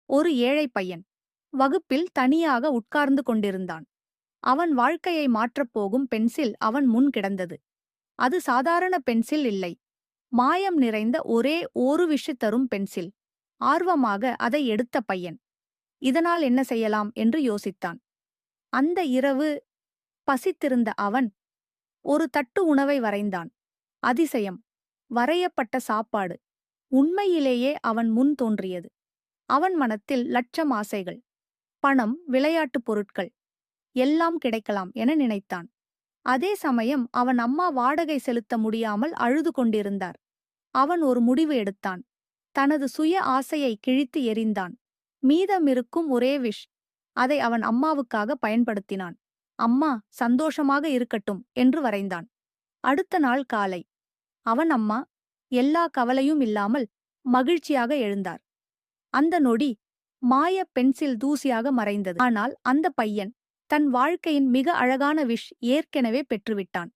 ஒரு ஏழை பையன் வகுப்பில் தனியாக உட்கார்ந்து கொண்டிருந்தான். அவன் வாழ்க்கையை மாற்றப் போகும் பென்சில் அவன் முன் கிடந்தது. அது சாதாரண பென்சில் இல்லை. மாயம் நிறைந்த ஒரே ஒரு விஷ் தரும் பென்சில். ஆர்வமாக அதை எடுத்த பையன் இதனால் என்ன செய்யலாம் என்று யோசித்தான். அந்த இரவு பசித்திருந்த அவன் ஒரு தட்டு உணவை வரைந்தான். அதிசயம்! வரையப்பட்ட சாப்பாடு உண்மையிலேயே அவன் முன் தோன்றியது. அவன் மனத்தில் லட்சம் ஆசைகள். பணம், விளையாட்டுப் பொருட்கள் எல்லாம் கிடைக்கலாம் என நினைத்தான். அதே சமயம் அவன் அம்மா வாடகை செலுத்த முடியாமல் அழுது கொண்டிருந்தார். அவன் ஒரு முடிவு எடுத்தான். தனது சுய ஆசையை கிழித்து எறிந்தான். மீதமிருக்கும் ஒரே விஷ் அதை அவன் அம்மாவுக்காக பயன்படுத்தினான். அம்மா சந்தோஷமாக இருக்கட்டும் என்று வரைந்தான். அடுத்த நாள் காலை அவன் அம்மா எல்லா கவலையும் இல்லாமல் மகிழ்ச்சியாக எழுந்தார். அந்த நொடி மாய பென்சில் தூசியாக மறைந்தது. ஆனால் அந்த பையன் தன் வாழ்க்கையின் மிக அழகான விஷ் ஏற்கெனவே பெற்றுவிட்டான்.